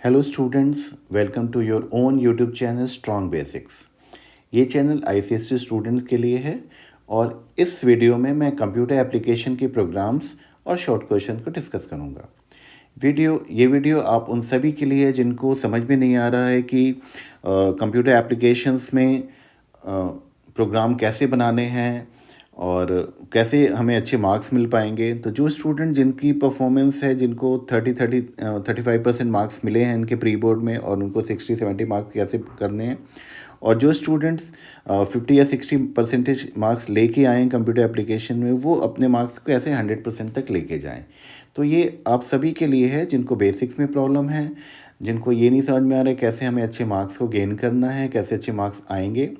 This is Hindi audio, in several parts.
Hello students, welcome to your own YouTube channel strong basics. ये चैनल आईसीएसई स्टूडेंट्स के लिए है और इस वीडियो में मैं कंप्यूटर एप्लीकेशन के प्रोग्राम्स और शॉर्ट क्वेश्चन को डिस्कस करूँगा। ये वीडियो आप उन सभी के लिए है जिनको समझ में नहीं आ रहा है कि कंप्यूटर एप्लीकेशंस में प्रोग्राम कैसे बनाने हैं और कैसे हमें अच्छे मार्क्स मिल पाएंगे। तो जो स्टूडेंट जिनकी परफॉर्मेंस है, जिनको 35% मार्क्स मिले हैं इनके प्री बोर्ड में और उनको 60-70 मार्क्स कैसे करने हैं, और जो स्टूडेंट्स 50 या 60% मार्क्स लेके आए हैं कंप्यूटर एप्लीकेशन में, वो अपने मार्क्स को कैसे 100% तक लेके जाएं। तो ये आप सभी के लिए है जिनको बेसिक्स में प्रॉब्लम है, जिनको ये नहीं समझ में आ रहा है कैसे हमें अच्छे मार्क्स को गेन करना है, कैसे अच्छे मार्क्स आएंगे,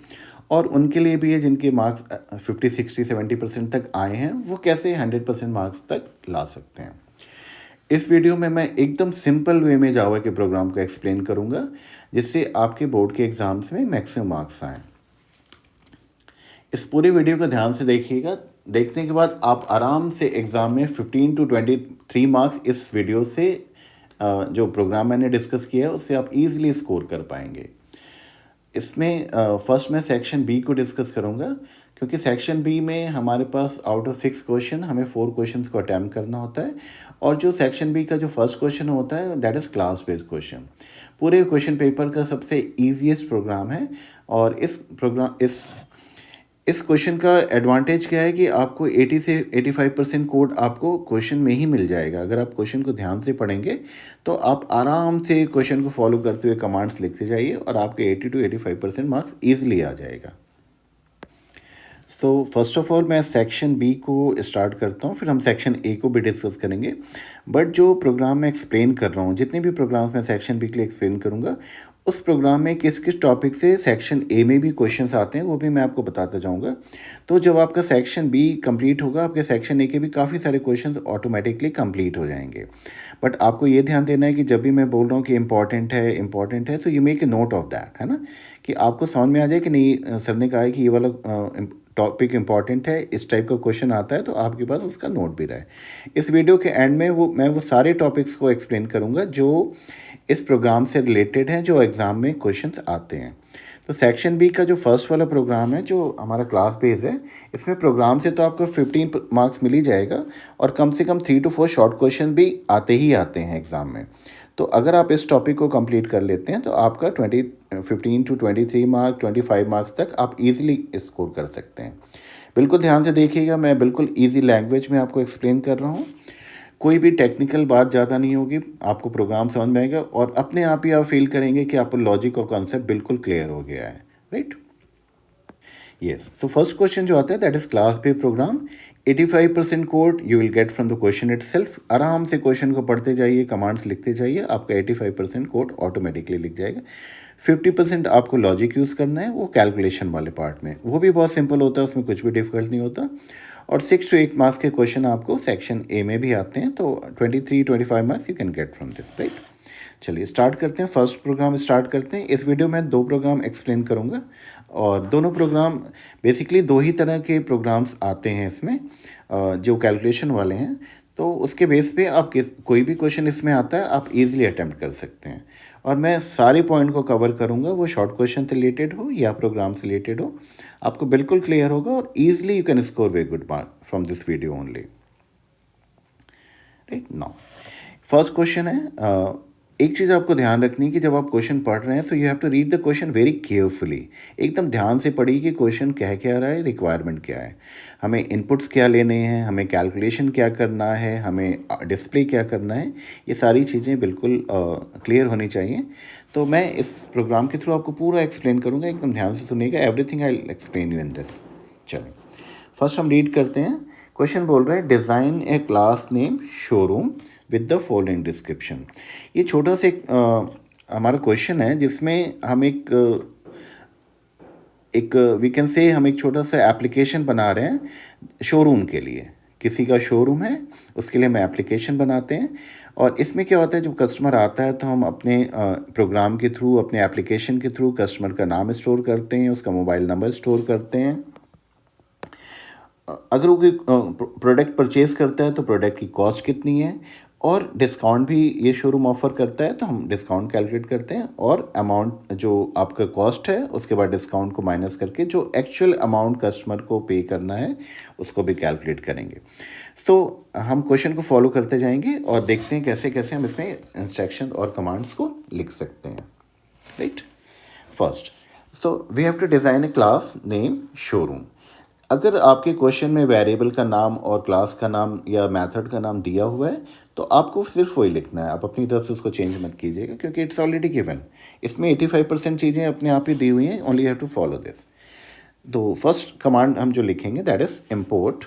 और उनके लिए भी है जिनके मार्क्स 50, 60, 70% तक आए हैं, वो कैसे 100% मार्क्स तक ला सकते हैं। इस वीडियो में मैं एकदम सिंपल वे में जावा के प्रोग्राम को एक्सप्लेन करूंगा जिससे आपके बोर्ड के एग्जाम्स में मैक्सिमम मार्क्स आएँ। इस पूरे वीडियो को ध्यान से देखिएगा। देखने के बाद आप आराम से एग्ज़ाम में 15 to 23 मार्क्स इस वीडियो से जो प्रोग्राम मैंने डिस्कस किया है उससे आप इजीली स्कोर कर पाएंगे। इसमें फर्स्ट मैं सेक्शन बी को डिस्कस करूंगा, क्योंकि सेक्शन बी में हमारे पास आउट ऑफ 6 क्वेश्चन हमें 4 क्वेश्चंस को अटैम्प्ट करना होता है, और जो सेक्शन बी का जो फर्स्ट क्वेश्चन होता है that is class based question. पूरे क्वेश्चन पेपर का सबसे ईजीएस्ट प्रोग्राम है, और इस क्वेश्चन का एडवांटेज क्या है कि आपको 80 से 85% कोड आपको क्वेश्चन में ही मिल जाएगा। अगर आप क्वेश्चन को ध्यान से पढ़ेंगे तो आप आराम से क्वेश्चन को फॉलो करते हुए कमांड्स लिखते जाइए और आपके 80 to 85% मार्क्स ईजिली आ जाएगा। तो फर्स्ट ऑफ ऑल मैं सेक्शन बी को स्टार्ट करता हूँ, फिर हम सेक्शन ए को भी डिस्कस करेंगे। बट जो प्रोग्राम मैं एक्सप्लेन कर रहा हूँ, जितने भी प्रोग्राम्स मैं सेक्शन बी के लिए एक्सप्लेन करूँगा, उस प्रोग्राम में किस किस टॉपिक से सेक्शन ए में भी क्वेश्चंस आते हैं वो भी मैं आपको बताता जाऊँगा। तो जब आपका सेक्शन बी कंप्लीट होगा, आपके सेक्शन ए के भी काफ़ी सारे क्वेश्चंस ऑटोमेटिकली कंप्लीट हो जाएंगे। बट आपको ये ध्यान देना है कि जब भी मैं बोल रहा हूँ कि इंपॉर्टेंट है, so you make a note of that, है ना, कि आपको समझ में आ जाए कि नहीं, सर ने कहा है कि ये वाला टॉपिक इंपॉर्टेंट है, इस टाइप का क्वेश्चन आता है, तो आपके पास उसका नोट भी रहे। इस वीडियो के एंड में मैं वो सारे टॉपिक्स को एक्सप्लेन करूँगा जो इस प्रोग्राम से रिलेटेड हैं, जो एग्ज़ाम में क्वेश्चंस आते हैं। तो सेक्शन बी का जो फर्स्ट वाला प्रोग्राम है, जो हमारा क्लास बेस है, इसमें प्रोग्राम से तो आपको 15 मार्क्स मिल ही जाएगा, और कम से कम 3 to 4 शॉर्ट क्वेश्चन भी आते हैं एग्ज़ाम में। तो अगर आप इस टॉपिक को कंप्लीट कर लेते हैं तो आपका 15 to 23 मार्क्स, 25 मार्क्स तक आप इजीली स्कोर कर सकते हैं। बिल्कुल ध्यान से देखिएगा, मैं बिल्कुल इजी लैंग्वेज में आपको एक्सप्लेन कर रहा हूँ। कोई भी टेक्निकल बात ज़्यादा नहीं होगी, आपको प्रोग्राम समझ में आएगा और अपने आप ही आप फील करेंगे कि आपको लॉजिक और कॉन्सेप्ट बिल्कुल क्लियर हो गया है। Right, yes. So first question जो आता है दैट इज क्लास पे program. 85% code you will get from the question itself. आराम से क्वेश्चन को पढ़ते जाइए, कमांड्स लिखते जाइए, आपका 85% कोड ऑटोमेटिकली लिख जाएगा। 50% आपको लॉजिक यूज़ करना है, वो कैलकुलेशन वाले पार्ट में, वो भी बहुत सिंपल होता है, उसमें कुछ भी डिफिकल्ट नहीं होता। और 6 to 8 मार्क्स के क्वेश्चन आपको सेक्शन ए में भी आते हैं, तो 23-25 marks you can get from this. Right, चलिए स्टार्ट करते हैं, फर्स्ट प्रोग्राम स्टार्ट करते हैं। इस वीडियो में 2 प्रोग्राम एक्सप्लेन करूंगा, और दोनों प्रोग्राम बेसिकली 2 ही तरह के प्रोग्राम्स आते हैं इसमें, जो कैलकुलेशन वाले हैं। तो उसके बेस पे आप कोई भी क्वेश्चन इसमें आता है आप इजीली अटेम्प्ट कर सकते हैं, और मैं सारे पॉइंट को कवर करूंगा, वो शॉर्ट क्वेश्चन से रिलेटेड हो या प्रोग्राम से रिलेटेड हो, आपको बिल्कुल क्लियर होगा और easily you can score very good mark from this video only. Right, now first question है। एक चीज़ आपको ध्यान रखनी है कि जब आप क्वेश्चन पढ़ रहे हैं तो you have to read the question very carefully. एकदम ध्यान से पढ़िए कि क्वेश्चन कह क्या रहा है, रिक्वायरमेंट क्या है, हमें इनपुट्स क्या लेने हैं, हमें कैलकुलेशन क्या करना है, हमें डिस्प्ले क्या करना है, ये सारी चीज़ें बिल्कुल क्लियर होनी चाहिए। तो मैं इस प्रोग्राम के थ्रू आपको पूरा एक्सप्लेन करूँगा, एकदम ध्यान से सुनिएगा, everything I will explain you in this. चलिए फर्स्ट हम रीड करते हैं। क्वेश्चन बोल रहा है design a class name showroom with the following description. ये छोटा सा हमारा क्वेश्चन है जिसमें हम एक वी कैन से हम एक छोटा सा एप्लीकेशन बना रहे हैं शोरूम के लिए। किसी का शोरूम है, उसके लिए हम एप्लीकेशन बनाते हैं, और इसमें क्या होता है, जब कस्टमर आता है तो हम अपने प्रोग्राम के थ्रू, अपने एप्लीकेशन के थ्रू कस्टमर का नाम स्टोर करते हैं, उसका मोबाइल नंबर स्टोर करते हैं। अगर वो कोई प्रोडक्ट परचेज़ करता है तो प्रोडक्ट की कॉस्ट कितनी है, और डिस्काउंट भी ये शोरूम ऑफ़र करता है, तो हम डिस्काउंट कैलकुलेट करते हैं और अमाउंट जो आपका कॉस्ट है उसके बाद डिस्काउंट को माइनस करके जो एक्चुअल अमाउंट कस्टमर को पे करना है उसको भी कैलकुलेट करेंगे। तो हम क्वेश्चन को फॉलो करते जाएंगे और देखते हैं कैसे कैसे हम इसमें इंस्ट्रक्शन और कमांड्स को लिख सकते हैं, right. First, so we have to design a class name showroom. अगर आपके क्वेश्चन में वेरिएबल का नाम और क्लास का नाम या मेथड का नाम दिया हुआ है तो आपको सिर्फ वही लिखना है, आप अपनी तरफ से उसको चेंज मत कीजिएगा क्योंकि इट्स ऑलरेडी गिवन। इसमें 85% चीज़ें अपने आप ही दी हुई हैं, only have to follow this. तो फर्स्ट कमांड हम जो लिखेंगे that is import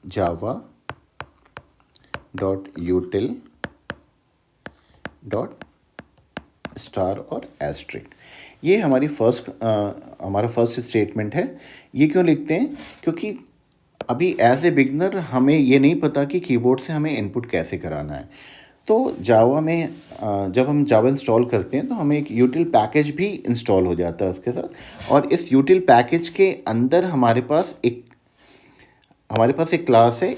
java .util .star और asterisk। ये हमारी हमारा फर्स्ट स्टेटमेंट है। ये क्यों लिखते हैं? क्योंकि अभी एज ए बिगनर हमें ये नहीं पता कि कीबोर्ड से हमें इनपुट कैसे कराना है। तो जावा में जब हम जावा इंस्टॉल करते हैं तो हमें एक यूटिल पैकेज भी इंस्टॉल हो जाता है उसके साथ, और इस यूटिल पैकेज के अंदर हमारे पास एक क्लास है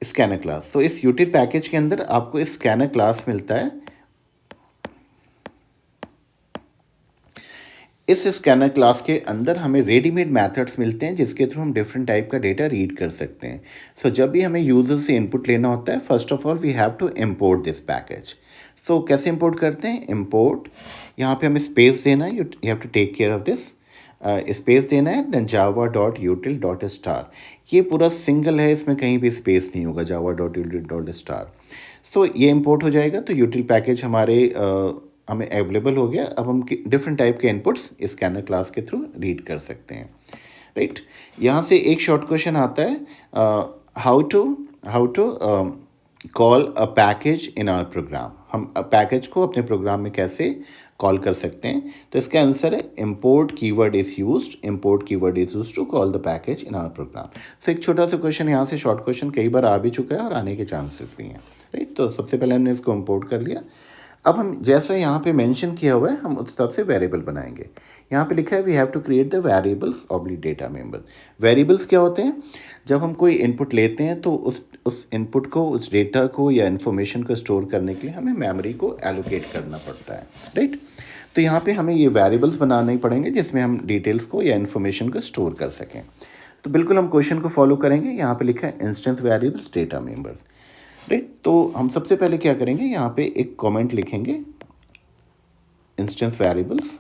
स्कैनर क्लास। तो इस यूटिल पैकेज के अंदर आपको स्कैनर क्लास मिलता है। इस स्कैनर क्लास के अंदर हमें रेडीमेड मेथड्स मिलते हैं जिसके थ्रू हम डिफरेंट टाइप का डेटा रीड कर सकते हैं। सो जब भी हमें यूज़र से इनपुट लेना होता है, first of all we have to import this package. So कैसे इम्पोर्ट करते हैं? इम्पोर्ट, यहाँ पे हमें स्पेस देना है, you have to take care of this. Space देना है, देन java.util.star। ये पूरा सिंगल है, इसमें कहीं भी स्पेस नहीं होगा, java.util.star। सो ये इंपोर्ट हो जाएगा तो यूटिल पैकेज हमें अवेलेबल हो गया। अब हम डिफरेंट टाइप के इनपुट्स स्कैनर क्लास के थ्रू रीड कर सकते हैं, राइट। यहाँ से एक शॉर्ट क्वेश्चन आता है, how to call a package in our program. हम पैकेज को अपने प्रोग्राम में कैसे कॉल कर सकते हैं? तो इसका आंसर है import keyword is used to call the package in our program. So एक छोटा सा क्वेश्चन यहाँ से, शॉर्ट क्वेश्चन कई बार आ भी चुका है और आने के चांसेस भी हैं, राइट। तो सबसे पहले हमने इसको इम्पोर्ट कर लिया। अब हम जैसा यहाँ पे मेंशन किया हुआ है हम उस हिसाब से वेरिएबल बनाएंगे। यहाँ पे लिखा है we have to create the variables oblique data member. Variables क्या होते हैं? जब हम कोई इनपुट लेते हैं तो उस इनपुट को, उस डेटा को या इन्फॉर्मेशन को स्टोर करने के लिए हमें मेमोरी को एलोकेट करना पड़ता है, राइट। तो यहाँ पे हमें ये वेरिएबल्स बनाने पड़ेंगे जिसमें हम डिटेल्स को या इन्फॉर्मेशन को स्टोर कर सकें। तो बिल्कुल हम क्वेश्चन को फॉलो करेंगे। यहाँ पे लिखा है instance variables data members, right. तो हम सबसे पहले क्या करेंगे, यहाँ पे एक कमेंट लिखेंगे, इंस्टेंस वेरिएबल्स।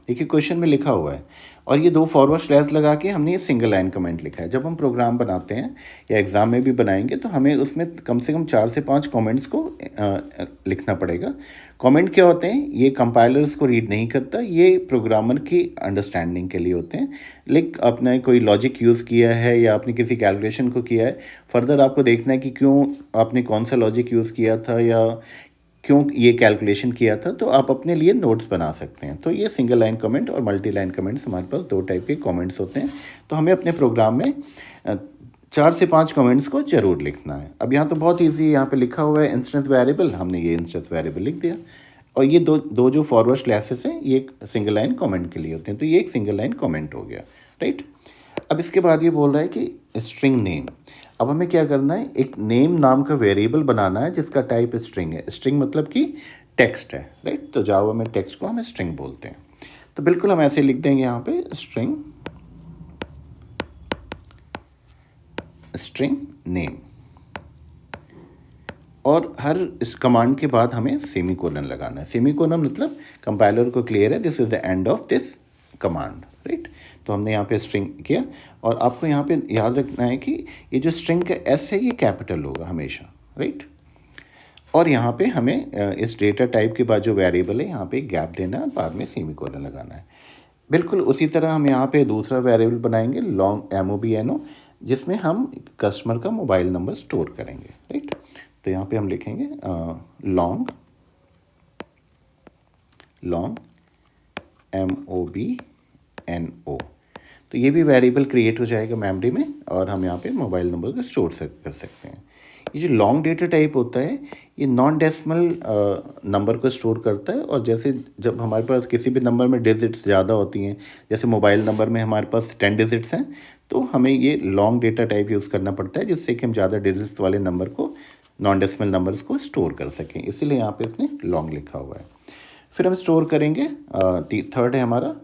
देखिए क्वेश्चन में लिखा हुआ है और ये 2 फॉरवर्ड स्लैश लगा के हमने ये सिंगल लाइन कमेंट लिखा है। जब हम प्रोग्राम बनाते हैं या एग्ज़ाम में भी बनाएंगे तो हमें उसमें कम से कम 4 से 5 कमेंट्स को लिखना पड़ेगा। कमेंट क्या होते हैं? ये कंपाइलर्स को रीड नहीं करता, ये प्रोग्रामर की अंडरस्टैंडिंग के लिए होते हैं। लाइक आपने कोई लॉजिक यूज़ किया है या आपने किसी कैलकुलेशन को किया है, फर्दर आपको देखना है कि क्यों आपने कौन सा लॉजिक यूज़ किया था या क्यों ये कैलकुलेशन किया था, तो आप अपने लिए नोट्स बना सकते हैं। तो ये सिंगल लाइन कमेंट और मल्टी लाइन कमेंट्स, हमारे पास 2 टाइप के कमेंट्स होते हैं। तो हमें अपने प्रोग्राम में 4 से 5 कमेंट्स को ज़रूर लिखना है। अब यहाँ तो बहुत ईजी है, यहाँ पे लिखा हुआ है इंस्टेंस वेरिएबल, हमने ये इंस्टेंस वेरिएबल लिख दिया। और ये दो जो फॉरवर्ड स्लैशेस हैं ये सिंगल लाइन कमेंट के लिए होते हैं, तो ये एक सिंगल लाइन कमेंट हो गया, राइट। अब इसके बाद ये बोल रहा है कि स्ट्रिंग नेम। अब हमें क्या करना है, एक नेम नाम का वेरिएबल बनाना है जिसका टाइप स्ट्रिंग है। स्ट्रिंग मतलब कि टेक्स्ट है, राइट। तो जावा में टेक्स्ट को हम स्ट्रिंग बोलते हैं। तो बिल्कुल हम ऐसे लिख देंगे यहाँ पे स्ट्रिंग नेम, और हर इस कमांड के बाद हमें सेमीकोलन लगाना है। सेमीकोलन मतलब कंपाइलर को क्लियर है this is the end of this command, right. तो हमने यहाँ पे स्ट्रिंग किया और आपको यहाँ पे याद रखना है कि ये जो स्ट्रिंग का एस है ये कैपिटल होगा हमेशा, राइट। और यहाँ पे हमें इस डेटा टाइप के बाद जो वेरिएबल है यहाँ पे गैप देना है और बाद में सेमीकोलन लगाना है। बिल्कुल उसी तरह हम यहाँ पे दूसरा वेरिएबल बनाएंगे लॉन्ग MOBNO, जिसमें हम कस्टमर का मोबाइल नंबर स्टोर करेंगे, राइट। तो यहाँ पे हम लिखेंगे लॉन्ग MOBNO। तो ये भी वेरिएबल क्रिएट हो जाएगा मेमोरी में और हम यहाँ पे मोबाइल नंबर को स्टोर कर सकते हैं। ये जो लॉन्ग डेटा टाइप होता है ये नॉन डेसिमल नंबर को स्टोर करता है। और जैसे जब हमारे पास किसी भी नंबर में डिजिट्स ज़्यादा होती हैं, जैसे मोबाइल नंबर में हमारे पास 10 डिजिट्स हैं, तो हमें ये लॉन्ग डेटा टाइप यूज़ करना पड़ता है जिससे कि हम ज़्यादा डिजिट्स वाले नंबर को, नॉन डेसिमल नंबर्स को स्टोर कर सकें, इसीलिए यहाँ पे इसने लॉन्ग लिखा हुआ है। फिर हम स्टोर करेंगे, थर्ड है हमारा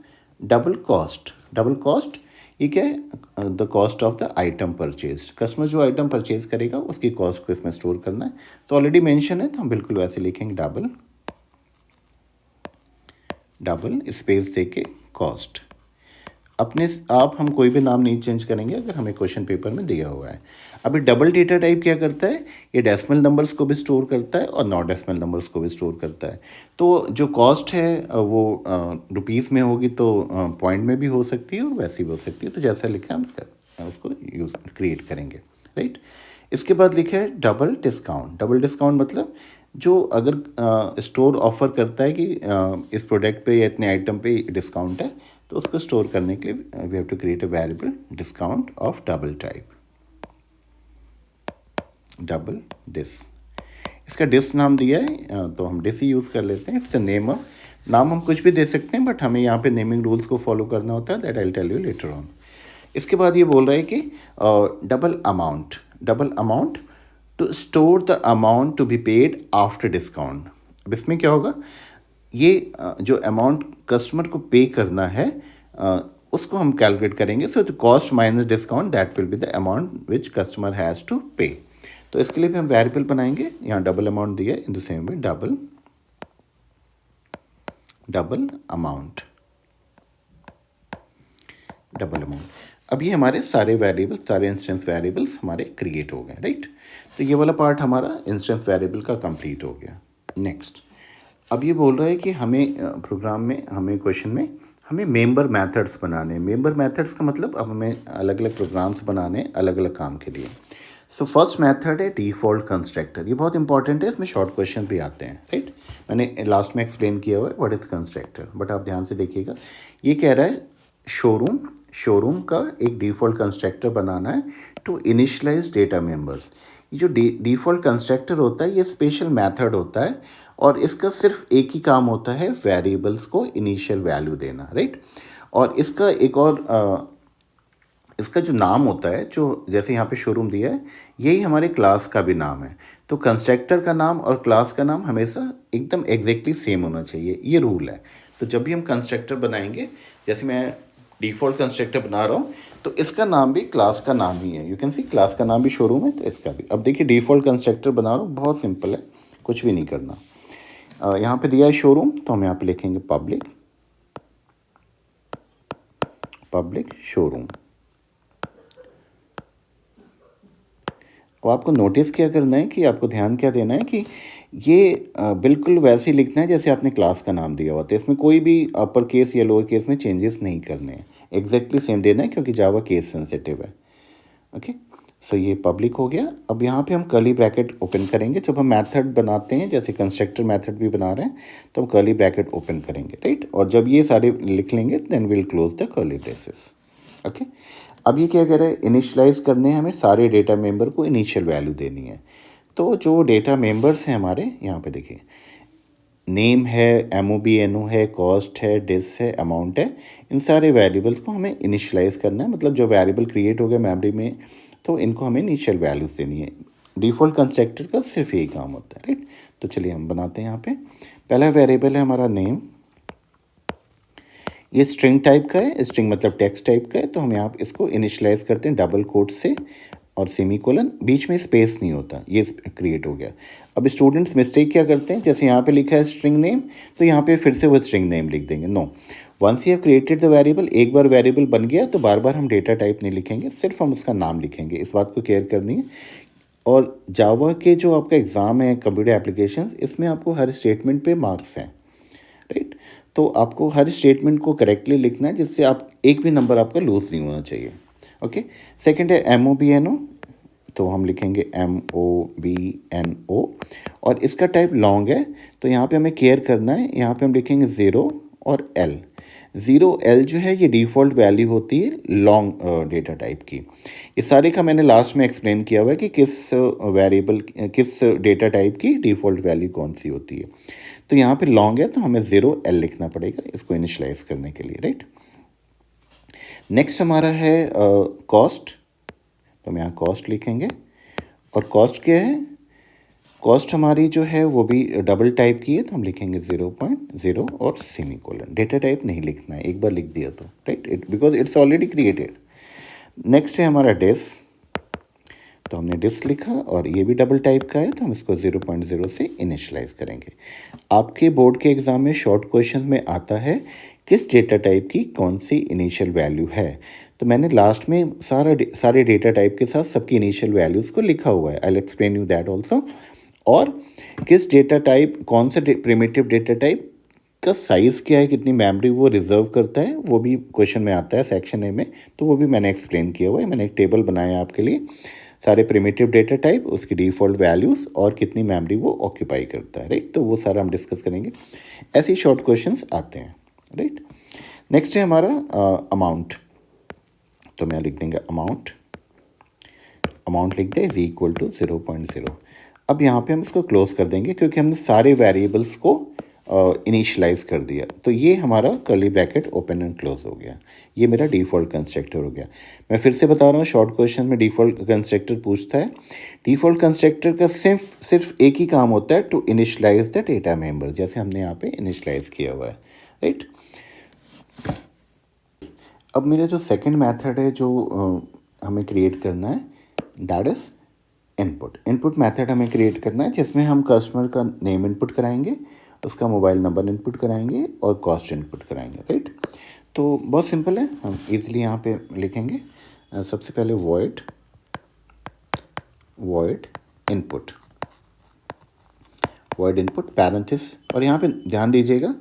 डबल कॉस्ट। डबल कॉस्ट ये क्या है? The cost of the item purchase. Customer जो आइटम परचेज करेगा उसकी कॉस्ट को इसमें स्टोर करना है। तो ऑलरेडी मेंशन है तो हम बिल्कुल वैसे लिखेंगे डबल, डबल स्पेस दे के कॉस्ट। आप हम कोई भी नाम नहीं चेंज करेंगे अगर हमें क्वेश्चन पेपर में दिया हुआ है। अभी डबल डेटा टाइप क्या करता है? ये डेसिमल नंबर्स को भी स्टोर करता है और नॉन डेसिमल नंबर्स को भी स्टोर करता है। तो जो कॉस्ट है वो रुपीज़ में होगी तो पॉइंट में भी हो सकती है और वैसी भी हो सकती है। तो जैसा लिखा है हम उसको यूज़ क्रिएट करेंगे, राइट। इसके बाद लिखा है डबल डिस्काउंट। डबल डिस्काउंट मतलब जो अगर स्टोर ऑफर करता है कि इस प्रोडक्ट पे या इतने आइटम पे डिस्काउंट है, तो उसको स्टोर करने के लिए we have to create a variable discount of double type, double dis. इसका डिस नाम दिया है तो हम डिस ही यूज़ कर लेते हैं। इट्स अ नेम ऑफ, नाम हम कुछ भी दे सकते हैं बट हमें यहाँ पे नेमिंग रूल्स को फॉलो करना होता है, that I will tell you later on. इसके बाद ये बोल रहा है कि double amount, double amount to store the amount to be paid after discount. अब इसमें क्या होगा? ये जो अमाउंट कस्टमर को पे करना है उसको हम कैलकुलेट करेंगे। So the cost minus discount that will be the amount which customer has to pay. तो इसके लिए भी हम वेरिएबल बनाएंगे, यहाँ डबल अमाउंट दिया है, इन the same way double, double amount, double amount. अब ये हमारे सारे वेरिएबल्स, सारे इंस्टेंस वेरिएबल्स हमारे क्रिएट हो गए, राइट। तो ये वाला पार्ट हमारा इंस्टेंस वेरिएबल का कंप्लीट हो गया। नेक्स्ट, अब ये बोल रहा है कि हमें प्रोग्राम में, हमें क्वेश्चन में हमें मेंबर मेथड्स बनाने हैं। मेंबर मेथड्स का मतलब अब हमें अलग अलग प्रोग्राम्स बनाने हैं अलग अलग काम के लिए। सो फर्स्ट मेथड है डिफ़ॉल्ट कंस्ट्रक्टर। ये बहुत इंपॉर्टेंट है, इसमें शॉर्ट क्वेश्चन भी आते हैं, राइट। मैंने लास्ट में एक्सप्लेन किया हुआ है व्हाट इज कंस्ट्रक्टर, बट आप ध्यान से देखिएगा। ये कह रहा है शोरूम का एक डिफ़ॉल्ट कंस्ट्रक्टर बनाना है टू इनिशियलाइज डेटा मेंबर्स। ये जो डिफ़ॉल्ट कंस्ट्रक्टर होता है ये स्पेशल मेथड होता है और इसका सिर्फ एक ही काम होता है, वेरिएबल्स को इनिशियल वैल्यू देना, राइट। और इसका एक और इसका जो नाम होता है, जो जैसे यहाँ पे शोरूम दिया है, यही हमारे क्लास का भी नाम है। तो कंस्ट्रक्टर का नाम और क्लास का नाम हमेशा एकदम एग्जैक्टली सेम होना चाहिए, ये रूल है। तो जब भी हम कंस्ट्रक्टर बनाएंगे, जैसे मैं डिफ़ॉल्ट कंस्ट्रक्टर बना रहा हूँ तो इसका नाम भी क्लास का नाम ही है। यू कैन सी क्लास का नाम भी शोरूम है तो इसका भी। अब देखिए डिफ़ॉल्ट कंस्ट्रक्टर बना रहा हूँ, बहुत सिंपल है, कुछ भी नहीं करना। यहाँ पे दिया है शोरूम तो हम यहाँ पे लिखेंगे पब्लिक, पब्लिक शोरूम। और आपको नोटिस क्या करना है कि आपको ध्यान क्या देना है कि ये बिल्कुल वैसे ही लिखना है जैसे आपने क्लास का नाम दिया हुआ था। इसमें कोई भी अपर केस या लोअर केस में चेंजेस नहीं करने हैं, एग्जैक्टली सेम देना है क्योंकि जावा केस सेंसिटिव है। ओके, सो ये पब्लिक हो गया। अब यहाँ पे हम कर्ली ब्रैकेट ओपन करेंगे। जब हम मेथड बनाते हैं, जैसे कंस्ट्रक्टर मेथड भी बना रहे हैं, तो हम कर्ली ब्रैकेट ओपन करेंगे, राइट। और जब ये सारे लिख लेंगे then will close the curly braces. Okay, अब ये क्या कह रहा है? इनिशियलाइज करने हैं हमें सारे डेटा मेंबर को इनिशियल वैल्यू देनी है। तो जो डेटा मेंबर्स हैं हमारे, यहाँ पे देखिए नेम है, MOBNO है, कॉस्ट है, डिस है, अमाउंट है, इन सारे वेरिएबल्स को हमें इनिशियलाइज करना है। मतलब जो वेरिएबल क्रिएट हो गया मेमोरी में तो इनको हमें इनिशियल वैल्यूज़ देनी है। डिफ़ॉल्ट कंस्ट्रक्टर का सिर्फ यही काम होता है, राइट। तो चलिए हम बनाते हैं। यहाँ पे पहला वेरिएबल है हमारा नेम, ये स्ट्रिंग टाइप का है, स्ट्रिंग मतलब टेक्स्ट टाइप का है। तो हम यहाँ पे इसको इनिशियलाइज करते हैं डबल कोट से और सेमीकोलन, बीच में स्पेस नहीं होता, ये क्रिएट हो गया। अब स्टूडेंट्स मिस्टेक क्या करते हैं, जैसे यहाँ पे लिखा है स्ट्रिंग नेम तो यहाँ पे फिर से वो स्ट्रिंग नेम लिख देंगे। No, once you have created the variable, एक बार वेरिएबल बन गया तो बार बार हम डेटा टाइप नहीं लिखेंगे, सिर्फ हम उसका नाम लिखेंगे। इस बात को केयर करनी है। और जावा के जो आपका एग्ज़ाम है कंप्यूटर एप्लीकेशंस, इसमें आपको हर स्टेटमेंट पे मार्क्स हैं, राइट। तो आपको हर स्टेटमेंट को करेक्टली लिखना है जिससे आप एक भी नंबर आपका लूज नहीं होना चाहिए। ओके, सेकंड है MOBNO, तो हम लिखेंगे MOBNO और इसका टाइप लॉन्ग है तो यहाँ पे हमें केयर करना है। यहाँ पे हम लिखेंगे 0 और L। 0L जो है ये डिफ़ॉल्ट वैल्यू होती है लॉन्ग डेटा टाइप की। ये सारे का मैंने लास्ट में एक्सप्लेन किया हुआ है कि किस वेरिएबल किस डेटा टाइप की डिफ़ॉल्ट वैल्यू कौन सी होती है। तो यहाँ पे लॉन्ग है तो हमें 0L लिखना पड़ेगा इसको इनिशलाइज करने के लिए, राइट। नेक्स्ट हमारा है कॉस्ट, तो हम यहाँ कॉस्ट लिखेंगे। और कॉस्ट क्या है, कॉस्ट हमारी जो है वो भी डबल टाइप की है, तो हम लिखेंगे 0.0 और सेमीकोलन। डेटा टाइप नहीं लिखना है, एक बार लिख दिया तो, right, because it's already created. Next है हमारा डिस, तो हमने डिस लिखा और ये भी डबल टाइप का है, तो हम इसको 0.0 से इनिशलाइज करेंगे। आपके बोर्ड के एग्ज़ाम में शॉर्ट क्वेश्चन में आता है किस डेटा टाइप की कौन सी इनिशियल वैल्यू है, तो मैंने लास्ट में सारे डेटा टाइप के साथ सबकी इनिशियल वैल्यूज़ को लिखा हुआ है। I will explain you that also. और किस डेटा टाइप, कौन सा प्रिमिटिव डेटा टाइप का साइज़ क्या है, कितनी मेमोरी वो रिजर्व करता है, वो भी क्वेश्चन में आता है सेक्शन ए में, तो वो भी मैंने एक्सप्लेन किया हुआ है। मैंने एक टेबल बनाया आपके लिए, सारे प्रिमिटिव डेटा टाइप, उसकी डिफ़ॉल्ट वैल्यूज़ और कितनी मेमोरी वो ऑक्यूपाई करता है, राइट। तो वो सारा हम डिस्कस करेंगे, ऐसे ही शॉर्ट क्वेश्चंस आते हैं, राइट। नेक्स्ट है हमारा अमाउंट, तो मैं लिख देंगे अमाउंट लिख दे इज इक्वल टू 0.0। अब यहाँ पे हम इसको क्लोज कर देंगे क्योंकि हमने सारे वेरिएबल्स को इनिशियलाइज कर दिया, तो ये हमारा curly bracket open and close हो गया, ये मेरा डिफ़ॉल्ट कंस्ट्रक्टर हो गया। मैं फिर से बता रहा हूँ, शॉर्ट क्वेश्चन में डिफ़ॉल्ट कंस्ट्रक्टर पूछता है। डिफ़ॉल्ट कंस्ट्रक्टर का सिर्फ एक ही काम होता है, to initialize the data member, जैसे हमने यहाँ पे इनिशियलाइज किया हुआ है, राइट। अब मेरा जो सेकंड मेथड है जो हमें क्रिएट करना है, दैट इज़ इनपुट मेथड हमें क्रिएट करना है, जिसमें हम कस्टमर का नेम इनपुट कराएंगे, उसका मोबाइल नंबर इनपुट कराएंगे और कॉस्ट इनपुट कराएंगे, राइट। तो बहुत सिंपल है, हम इजीली यहाँ पे लिखेंगे। सबसे पहले वॉइड इनपुट पैरेंथेसिस, और यहाँ पे ध्यान दीजिएगा,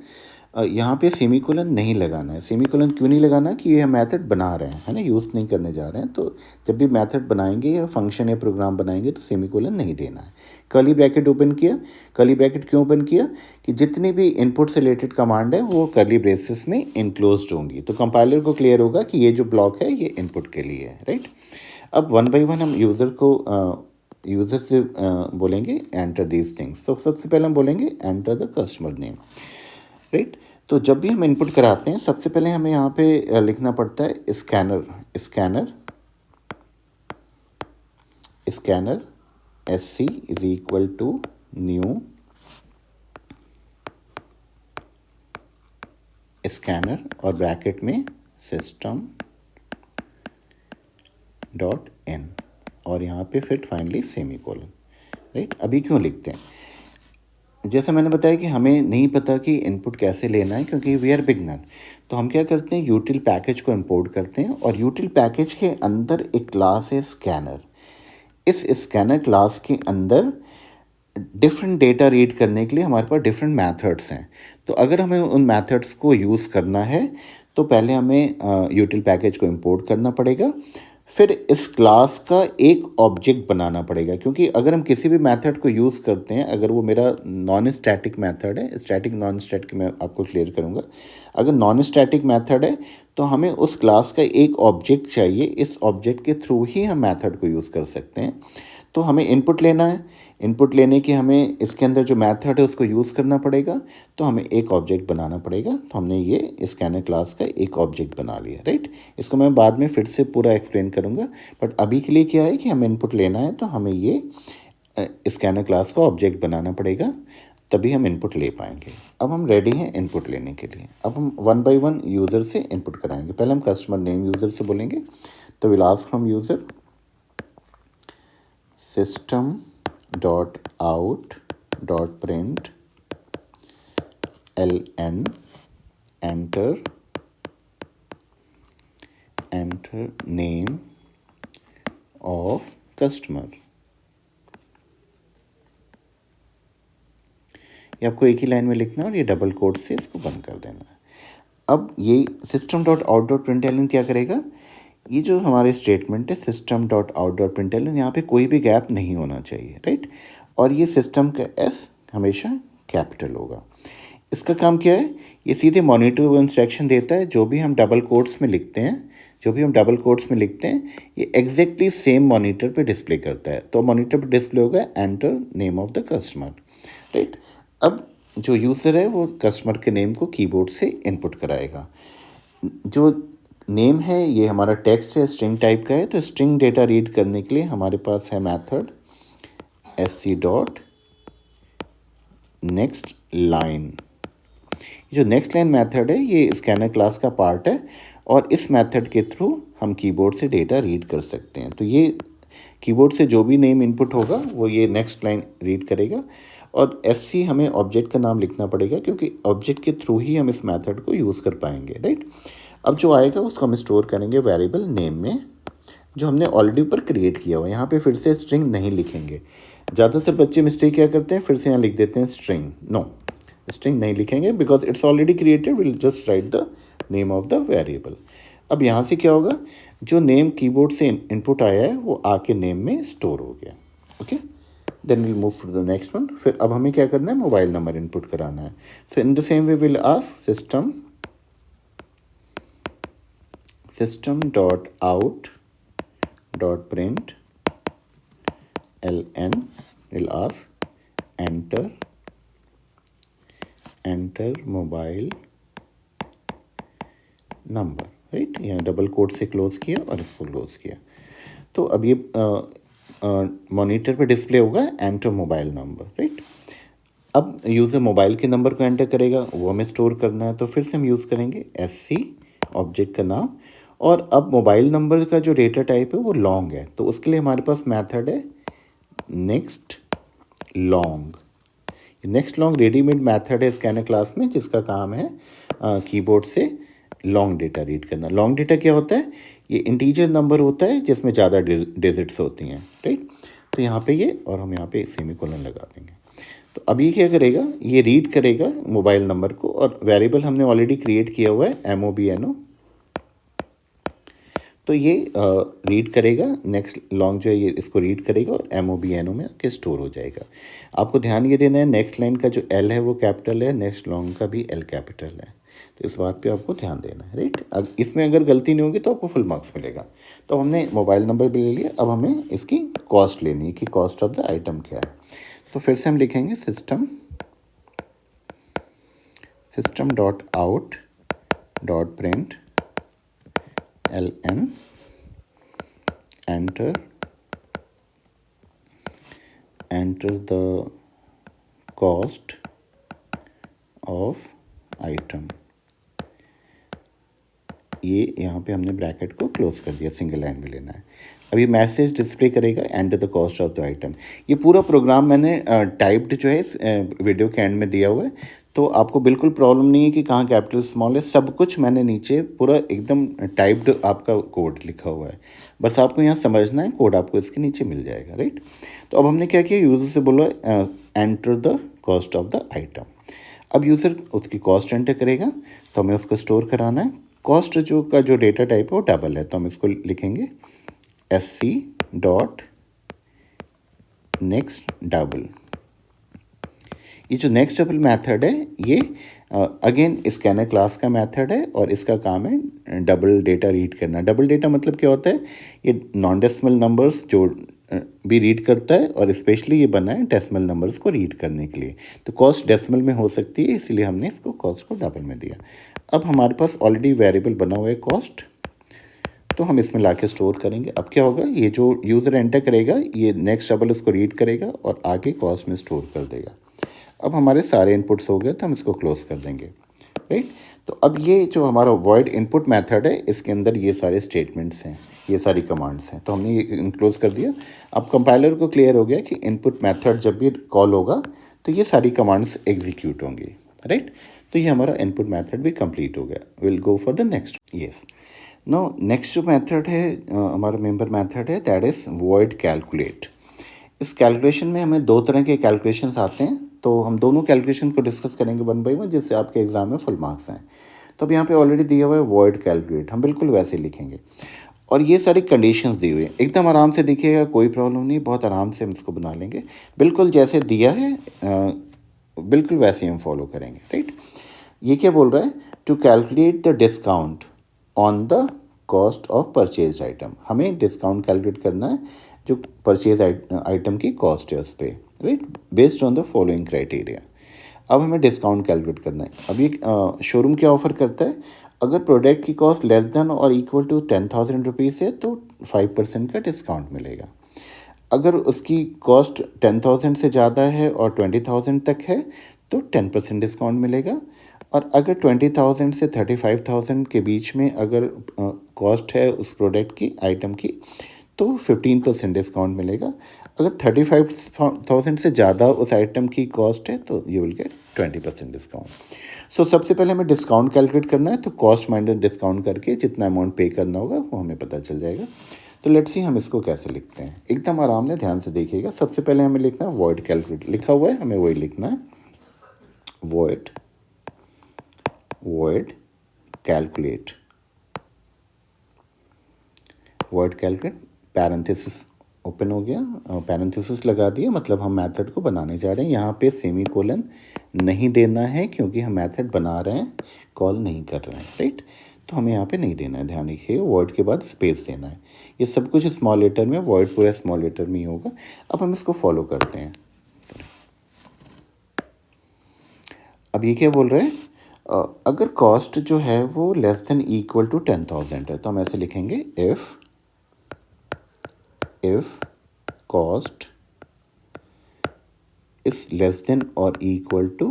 यहाँ पे सेमीकोलन नहीं लगाना है। सेमीकोलन क्यों नहीं लगाना, कि ये हम मेथड बना रहे हैं, है ना, यूज़ नहीं करने जा रहे हैं। तो जब भी मेथड बनाएंगे या फंक्शन या प्रोग्राम बनाएंगे तो सेमीकोलन नहीं देना है। कर्ली ब्रैकेट ओपन किया, कर्ली ब्रैकेट क्यों ओपन किया, कि जितनी भी इनपुट से रिलेटेड कमांड है वो कर्ली ब्रेसेस में इनक्लोज्ड होंगी, तो कंपाइलर को क्लियर होगा कि ये जो ब्लॉक है ये इनपुट के लिए है, राइट। अब वन बाई वन हम यूज़र से बोलेंगे एंटर दीज थिंग्स। तो सबसे पहले हम बोलेंगे enter the customer name, right. तो जब भी हम इनपुट कराते हैं, सबसे पहले हमें यहाँ पे लिखना पड़ता है scanner SC is equal to new scanner और ब्रैकेट में system.in, और यहाँ पे फिर फाइनली सेमीकोलन, राइट। अभी क्यों लिखते हैं, जैसा मैंने बताया कि हमें नहीं पता कि इनपुट कैसे लेना है, क्योंकि वी आर बिगनर। तो हम क्या करते हैं, यूटिल पैकेज को इंपोर्ट करते हैं, और यूटिल पैकेज के अंदर एक क्लास है स्कैनर। इस स्कैनर क्लास के अंदर डिफरेंट डेटा रीड करने के लिए हमारे पास डिफरेंट मेथड्स हैं। तो अगर हमें उन मेथड्स को यूज़ करना है तो पहले हमें यूटिल पैकेज को इंपोर्ट करना पड़ेगा, फिर इस क्लास का एक ऑब्जेक्ट बनाना पड़ेगा। क्योंकि अगर हम किसी भी मेथड को यूज़ करते हैं, अगर वो मेरा नॉन स्टैटिक मेथड है, स्टैटिक नॉन स्टैटिक मैं आपको क्लियर करूँगा, अगर नॉन स्टैटिक मेथड है तो हमें उस क्लास का एक ऑब्जेक्ट चाहिए, इस ऑब्जेक्ट के थ्रू ही हम मेथड को यूज़ कर सकते हैं। तो हमें इनपुट लेना है, इनपुट लेने के हमें इसके अंदर जो मेथड है उसको यूज़ करना पड़ेगा, तो हमें एक ऑब्जेक्ट बनाना पड़ेगा। तो हमने ये स्कैनर क्लास का एक ऑब्जेक्ट बना लिया, राइट। इसको मैं बाद में फिर से पूरा एक्सप्लेन करूँगा, बट अभी के लिए क्या है कि हमें इनपुट लेना है, तो हमें ये स्कैनर क्लास का ऑब्जेक्ट बनाना पड़ेगा, तभी हम इनपुट ले पाएंगे। अब हम रेडी हैं इनपुट लेने के लिए। अब हम वन बाई वन यूज़र से इनपुट कराएंगे। पहले हम कस्टमर नेम यूज़र से बोलेंगे, तो will ask from user system.out.print ln enter name of customer। ये आपको एक ही लाइन में लिखना है और ये डबल कोट से इसको बंद कर देना है। अब ये system.out.println क्या करेगा, ये जो हमारे स्टेटमेंट है system.out.println, यहाँ पे कोई भी गैप नहीं होना चाहिए, राइट। और ये सिस्टम का S हमेशा कैपिटल होगा। इसका काम क्या है, ये सीधे मॉनिटर को इंस्ट्रक्शन देता है, जो भी हम डबल कोट्स में लिखते हैं, ये एग्जैक्टली सेम मॉनिटर पे डिस्प्ले करता है। तो मॉनिटर पे डिस्प्ले होगा enter name of the customer, right. अब जो यूज़र है वो कस्टमर के नेम को कीबोर्ड से इनपुट कराएगा। जो नेम है ये हमारा टेक्स्ट है, स्ट्रिंग टाइप का है, तो स्ट्रिंग डेटा रीड करने के लिए हमारे पास है method sc dot next line. जो नेक्स्ट लाइन मेथड है ये स्कैनर क्लास का पार्ट है और इस मेथड के थ्रू हम कीबोर्ड से डेटा रीड कर सकते हैं। तो ये कीबोर्ड से जो भी नेम इनपुट होगा वो ये नेक्स्ट लाइन रीड करेगा और sc हमें ऑब्जेक्ट का नाम लिखना पड़ेगा क्योंकि ऑब्जेक्ट के थ्रू ही हम इस मेथड को यूज़ कर पाएंगे, राइट। अब जो आएगा उसको हम स्टोर करेंगे वेरिएबल नेम में, जो हमने ऑलरेडी ऊपर क्रिएट किया हुआ है। यहाँ पे फिर से स्ट्रिंग नहीं लिखेंगे। ज़्यादातर बच्चे मिस्टेक क्या करते हैं, फिर से यहाँ लिख देते हैं स्ट्रिंग। नो, स्ट्रिंग नहीं लिखेंगे because it's already created, will just right the name of the variable. अब यहाँ से क्या होगा, जो नेम कीबोर्ड से इनपुट आया है वो आके नेम में स्टोर हो गया। Okay, then will move to the next one. फिर अब हमें क्या करना है, मोबाइल नंबर इनपुट कराना है। So in the same way will ask system dot out dot print ln will ask enter mobile number, right. यहाँ डबल कोट से क्लोज किया और इसको क्लोज किया। तो अब ये मॉनिटर पे डिस्प्ले होगा एंटर मोबाइल नंबर, राइट। अब यूज़र मोबाइल के नंबर को एंटर करेगा, वो हमें स्टोर करना है, तो फिर से हम यूज़ करेंगे sc ऑब्जेक्ट का नाम। और अब मोबाइल नंबर का जो डेटा टाइप है वो लॉन्ग है, तो उसके लिए हमारे पास मेथड है नेक्स्ट लॉन्ग रेडीमेड मेथड है स्कैनर क्लास में, जिसका काम है कीबोर्ड से लॉन्ग डेटा रीड करना। लॉन्ग डेटा क्या होता है, ये इंटीजर नंबर होता है जिसमें ज़्यादा डिजिट्स होती हैं, राइट। तो यहाँ पे ये, और हम यहाँ पे सेमीकोलन लगा देंगे। तो अब ये क्या करेगा, ये रीड करेगा मोबाइल नंबर को, और वेरिएबल हमने ऑलरेडी क्रिएट किया हुआ है MOBNO, तो ये रीड करेगा। नेक्स्ट लॉन्ग जो है ये इसको रीड करेगा और MOBNO में आके स्टोर हो जाएगा। आपको ध्यान ये देना है, नेक्स्ट लाइन का जो L है वो कैपिटल है, नेक्स्ट लॉन्ग का भी L कैपिटल है, तो इस बात पे आपको ध्यान देना है, राइट। अब इसमें अगर गलती नहीं होगी तो आपको फुल मार्क्स मिलेगा। तो हमने मोबाइल नंबर भी ले लिया, अब हमें इसकी कॉस्ट लेनी है कि कॉस्ट ऑफ द आइटम क्या है। तो फिर से हम लिखेंगे system dot out dot print ln enter the cost of item। ये यहाँ पे हमने ब्रैकेट को क्लोज कर दिया, सिंगल लाइन में लेना है। अब ये मैसेज डिस्प्ले करेगा enter the cost of the item. ये पूरा प्रोग्राम मैंने टाइप्ड जो है वीडियो के एंड में दिया हुआ है, तो आपको बिल्कुल प्रॉब्लम नहीं है कि कहाँ कैपिटल स्मॉल है, सब कुछ मैंने नीचे पूरा एकदम टाइप्ड आपका कोड लिखा हुआ है। बस आपको यहाँ समझना है, कोड आपको इसके नीचे मिल जाएगा, राइट। तो अब हमने क्या किया, यूज़र से बोला enter the cost of the item. अब यूज़र उसकी कॉस्ट एंटर करेगा, तो हमें उसको स्टोर कराना है। कॉस्ट जो डेटा टाइप है वो डबल है, तो हम इसको लिखेंगे sc डॉट नेक्स्ट डबल। ये जो नेक्स्ट डबल मेथड है ये अगेन स्कैनर क्लास का मेथड है और इसका काम है डबल डेटा रीड करना। डबल डेटा मतलब क्या होता है, ये नॉन डेसिमल नंबर्स जो भी रीड करता है, और स्पेशली ये बना है डेसिमल नंबर्स को रीड करने के लिए। तो कॉस्ट डेसिमल में हो सकती है, इसलिए हमने इसको कॉस्ट को डबल में दिया। अब हमारे पास ऑलरेडी वेरिएबल बना हुआ है कॉस्ट, तो हम इसमें ला के स्टोर करेंगे। अब क्या होगा, ये जो यूज़र एंटर करेगा ये नेक्स्ट डबल इसको रीड करेगा और आगे कॉस्ट में स्टोर कर देगा। अब हमारे सारे इनपुट्स हो गए, तो हम इसको क्लोज कर देंगे, राइट। तो अब ये जो हमारा वॉइड इनपुट मेथड है, इसके अंदर ये सारे स्टेटमेंट्स हैं, ये सारी कमांड्स हैं, तो हमने ये इनक्लोज कर दिया। अब कंपाइलर को क्लियर हो गया कि इनपुट मेथड जब भी कॉल होगा तो ये सारी कमांड्स एग्जीक्यूट होंगी, राइट। तो ये हमारा इनपुट मेथड भी कंप्लीट हो गया। Will go for the next. Yes, no next जो मेथड है हमारा मेंबर मेथड है, दैट इज़ वॉइड कैलकुलेट। इस कैलकुलेशन में हमें दो तरह के कैलकुलेशंस आते हैं, तो हम दोनों कैलकुलेशन को डिस्कस करेंगे वन बाई वन, जिससे आपके एग्जाम में फुल मार्क्स आएँ। तो अब यहाँ पे ऑलरेडी दिया हुआ है वॉइड कैलकुलेट, हम बिल्कुल वैसे लिखेंगे और ये सारी कंडीशंस दी हुई है। एकदम आराम से दिखिएगा, कोई प्रॉब्लम नहीं, बहुत आराम से हम इसको बना लेंगे बिल्कुल जैसे दिया है बिल्कुल वैसे ही हम फॉलो करेंगे, राइट। ये क्या बोल रहा है, to calculate the discount on the cost of purchase item, हमें डिस्काउंट कैलकुलेट करना है जो परचेज आइटम की कॉस्ट है उस पर, right, based on the following criteria. अब हमें डिस्काउंट कैलकुलेट करना है। अब ये शोरूम क्या ऑफर करता है, अगर प्रोडक्ट की कॉस्ट लेस देन और इक्वल टू 10,000 रुपीज़ है तो 5% का डिस्काउंट मिलेगा। अगर उसकी कॉस्ट 10,000 से ज़्यादा है और 20,000 तक है तो 10% डिस्काउंट मिलेगा। और अगर 20,000 से 35,000 के बीच में अगर कॉस्ट है उस प्रोडक्ट की, आइटम की, तो 15% डिस्काउंट मिलेगा। अगर 35,000 से ज़्यादा उस आइटम की कॉस्ट है तो यू विल गेट 20% डिस्काउंट। सो सबसे पहले हमें डिस्काउंट कैलकुलेट करना है, तो कॉस्ट माइनस डिस्काउंट करके जितना अमाउंट पे करना होगा वो हमें पता चल जाएगा। तो लेट्स सी हम इसको कैसे लिखते हैं, एकदम आराम से ध्यान से देखिएगा। सबसे पहले हमें लिखना है वॉइड कैलकुलेट, लिखा हुआ है हमें वही लिखना है, void calculate, void calculate, parenthesis open हो गया, पैरेंथेसिस लगा दिया, मतलब हम मेथड को बनाने जा रहे हैं। यहाँ पे सेमी कोलन नहीं देना है क्योंकि हम मेथड बना रहे हैं, कॉल नहीं कर रहे हैं, राइट। तो हमें यहाँ पे नहीं देना है, ध्यान रखिए, वर्ड के बाद स्पेस देना है। ये सब कुछ स्मॉल लेटर में, वर्ड पूरा स्मॉल लेटर में ही होगा। अब हम इसको फॉलो करते हैं। अब ये क्या बोल रहे हैं, अगर कॉस्ट जो है वो लेस देन इक्वल टू 10,000 है तो हम ऐसे लिखेंगे, if cost is less then और इक्वल टू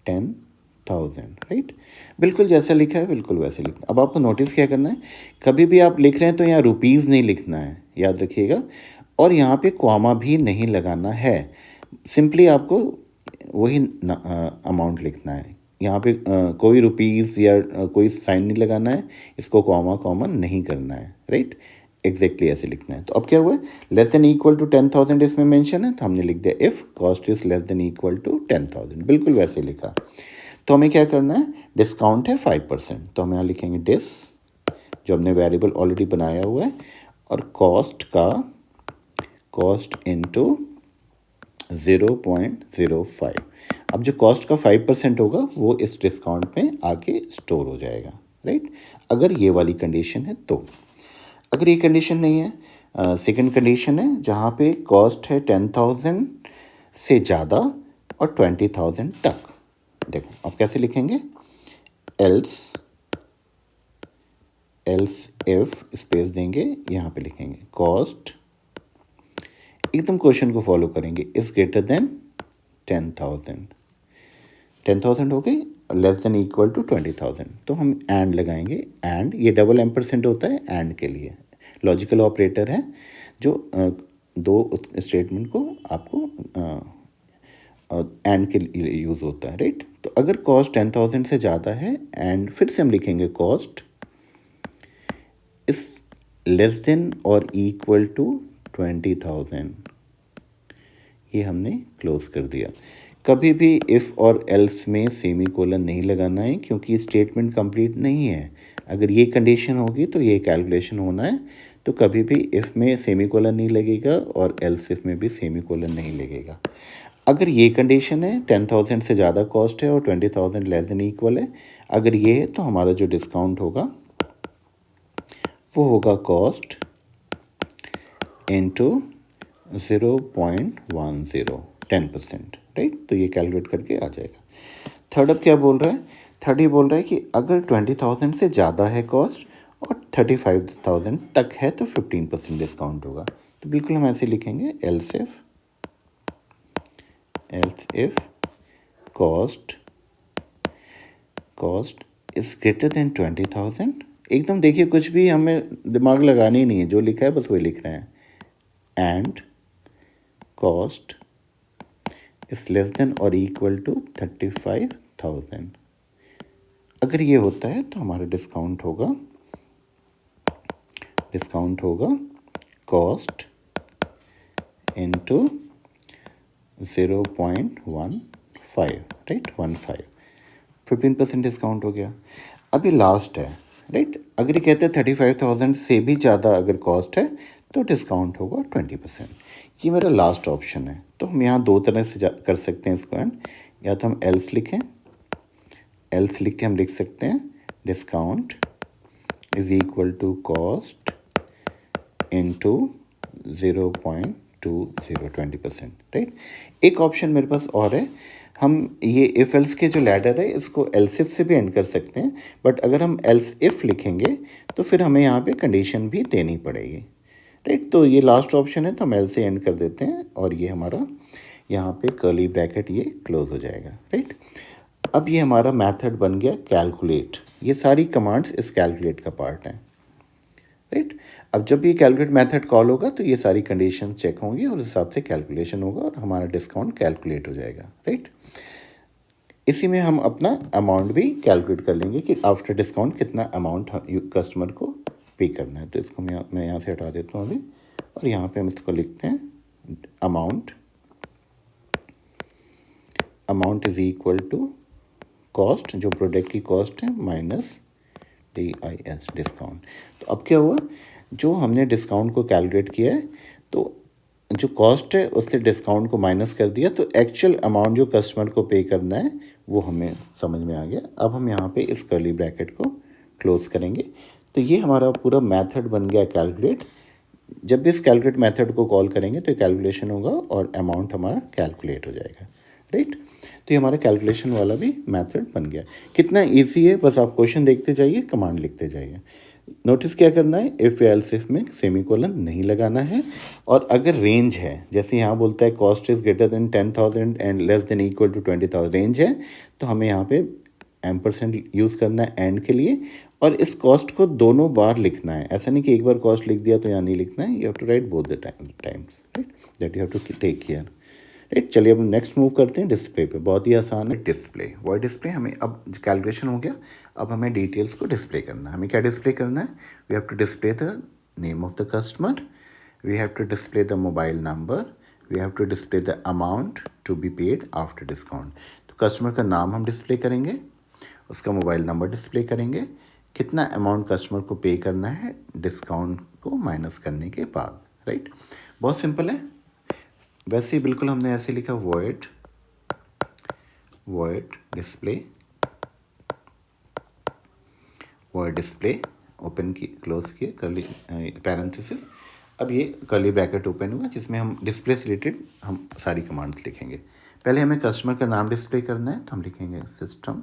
10,000, राइट। बिल्कुल जैसा लिखा है बिल्कुल वैसे लिखना। अब आपको नोटिस क्या करना है, कभी भी आप लिख रहे हैं तो यहाँ रुपीज़ नहीं लिखना है, याद रखिएगा। और यहाँ पे कॉमा भी नहीं लगाना है, सिंपली आपको वही अमाउंट लिखना है। यहाँ पे कोई रुपीज़ या कोई साइन नहीं लगाना है, इसको कॉमा नहीं करना है, राइट। एग्जैक्टली ऐसे लिखना है। तो अब क्या हुआ है, लेस देन इक्वल टू 10,000 इसमें मेंशन है तो हमने लिख दिया if cost is less than equal to 10,000, बिल्कुल वैसे लिखा। तो हमें क्या करना है, डिस्काउंट है 5%, तो हम यहाँ लिखेंगे डिस, जो हमने वेरिएबल ऑलरेडी बनाया हुआ है, और कॉस्ट इनटू 0.05। अब जो कॉस्ट का 5% होगा वो इस डिस्काउंट में आके स्टोर हो जाएगा, राइट। अगर ये वाली कंडीशन है तो। अगर ये कंडीशन नहीं है, सेकंड कंडीशन है जहाँ पे कॉस्ट है 10,000 से ज़्यादा और 20,000 तक। देखो आप कैसे लिखेंगे, एल्स इफ स्पेस देंगे, यहाँ पे लिखेंगे कॉस्ट, एकदम क्वेश्चन को फॉलो करेंगे, इज ग्रेटर देन 10,000 हो गई, लेस देन इक्वल टू 20,000, तो हम एंड लगाएंगे। एंड ये डबल एम्परसेंट होता है एंड के लिए, लॉजिकल ऑपरेटर है जो दो स्टेटमेंट को आपको एंड के लिए यूज़ होता है, राइट। तो अगर कॉस्ट 10,000 से ज़्यादा है, एंड फिर से हम लिखेंगे कॉस्ट इज लेस देन और इक्वल टू 20,000, ये हमने क्लोज कर दिया। कभी भी इफ़ और एल्स में सेमी कोलन नहीं लगाना है क्योंकि स्टेटमेंट कंप्लीट नहीं है। अगर ये कंडीशन होगी तो ये कैलकुलेशन होना है, तो कभी भी इफ़ में सेमी कोलन नहीं लगेगा और एल्स इफ में भी सेमी कोलन नहीं लगेगा। अगर ये कंडीशन है 10,000 से ज़्यादा कॉस्ट है और 20,000 लेस देन इक्वल है, अगर ये है तो हमारा जो डिस्काउंट होगा वो होगा कॉस्ट इनटू 0.10, 10%, राइट। तो ये कैलकुलेट करके आ जाएगा। थर्ड अब क्या बोल रहा है, थर्ड ये बोल रहा है कि अगर 20,000 से ज़्यादा है कॉस्ट और 35,000 तक है तो 15% डिस्काउंट होगा। तो बिल्कुल हम ऐसे लिखेंगे, else if cost is greater than 20,000, एकदम देखिए कुछ भी हमें दिमाग लगाना ही नहीं है, जो लिखा है बस वही लिख रहे हैं, and cost is less then और इक्वल टू 35,000। अगर ये होता है तो हमारा डिस्काउंट होगा कॉस्ट इनटू 0.15, राइट, 15, 15% डिस्काउंट हो गया। अब ये लास्ट है, राइट। अगर ये कहते हैं 35,000 से भी ज़्यादा अगर कॉस्ट है तो डिस्काउंट होगा 20%। ये मेरा लास्ट ऑप्शन है। तो हम यहाँ दो तरह से कर सकते हैं इसको एंड, या तो हम एल्स लिखें, एल्स लिख के हम लिख सकते हैं discount is equal to cost into 0.20%, right. एक ऑप्शन मेरे पास और है, हम ये इफ़ एल्स के जो लैडर है इसको एल्स इफ से भी एंड कर सकते हैं, बट अगर हम एल्स इफ लिखेंगे तो फिर हमें यहाँ पे कंडीशन भी देनी पड़ेगी, राइट। तो ये लास्ट ऑप्शन है, तो हम एल से एंड कर देते हैं और ये हमारा यहाँ पे कर्ली ब्रैकेट ये क्लोज हो जाएगा, राइट। अब ये हमारा मेथड बन गया कैलकुलेट। ये सारी कमांड्स इस कैलकुलेट का पार्ट हैं, राइट। अब जब ये कैलकुलेट मेथड कॉल होगा तो ये सारी कंडीशन चेक होंगी और उस हिसाब से कैलकुलेशन होगा और हमारा डिस्काउंट कैलकुलेट हो जाएगा, राइट। इसी में हम अपना अमाउंट भी कैलकुलेट कर लेंगे कि आफ्टर डिस्काउंट कितना अमाउंट कस्टमर को पे करना है। तो इसको मैं यहाँ से हटा देता हूँ अभी और यहाँ पे हम इसको लिखते हैं amount, amount is equal to cost, जो प्रोडक्ट की कॉस्ट है, माइनस DIS डिस्काउंट। तो अब क्या हुआ, जो हमने डिस्काउंट को कैलकुलेट किया है तो जो कॉस्ट है उससे डिस्काउंट को माइनस कर दिया, तो एक्चुअल अमाउंट जो कस्टमर को पे करना है वो हमें समझ में आ गया। अब हम यहाँ पे इस कर्ली ब्रैकेट को क्लोज करेंगे। तो ये हमारा पूरा मेथड बन गया कैलकुलेट। जब भी इस कैलकुलेट मेथड को कॉल करेंगे तो कैलकुलेशन होगा और अमाउंट हमारा कैलकुलेट हो जाएगा, राइट। तो ये हमारा कैलकुलेशन वाला भी मेथड बन गया। कितना इजी है, बस आप क्वेश्चन देखते जाइए, कमांड लिखते जाइए। नोटिस क्या करना है, इफ़ या एल्स इफ में सेमीकोलन नहीं लगाना है। और अगर रेंज है, जैसे यहाँ बोलता है cost is greater than 10,000 and less than equal to 20,000 range है, तो हमें यहाँ पे % यूज़ करना है एंड के लिए। और इस कॉस्ट को दोनों बार लिखना है, ऐसा नहीं कि एक बार कॉस्ट लिख दिया तो यहाँ नहीं लिखना है। You have to write both the times, right, that you have to take care, right. चलिए अब नेक्स्ट मूव करते हैं डिस्प्ले पे। बहुत ही आसान है डिस्प्ले, वॉइड डिस्प्ले। हमें अब कैलकुलेशन हो गया, अब हमें डिटेल्स को डिस्प्ले करना है। हमें क्या डिस्प्ले करना है, we have to display the name of the customer, we have to display the mobile number, we have to display the amount to be paid after discount. तो कस्टमर का नाम हम डिस्प्ले करेंगे, उसका मोबाइल नंबर डिस्प्ले करेंगे, कितना अमाउंट कस्टमर को पे करना है डिस्काउंट को माइनस करने के बाद, राइट। बहुत सिंपल है। वैसे ही बिल्कुल हमने ऐसे लिखा void display, void display open की क्लोज किए कर्ली पैरेंथेसिस। अब ये कर्ली ब्रैकेट ओपन हुआ जिसमें हम डिस्प्ले से रिलेटेड हम सारी कमांड्स लिखेंगे। पहले हमें कस्टमर का नाम डिस्प्ले करना है, तो हम लिखेंगे system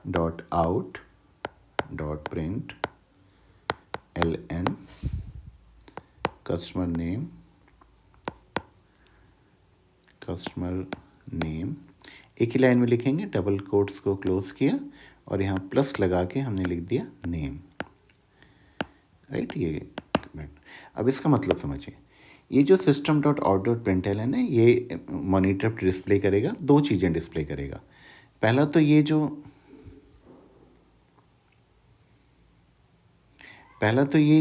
dot out dot print LN customer name, एक ही लाइन में लिखेंगे, डबल कोट्स को क्लोज किया और यहाँ प्लस लगा के हमने लिख दिया नेम, राइट। ये अब इसका मतलब समझिए, ये जो system dot out dot print L है, ये मॉनिटर पर डिस्प्ले करेगा, दो चीज़ें डिस्प्ले करेगा। पहला तो ये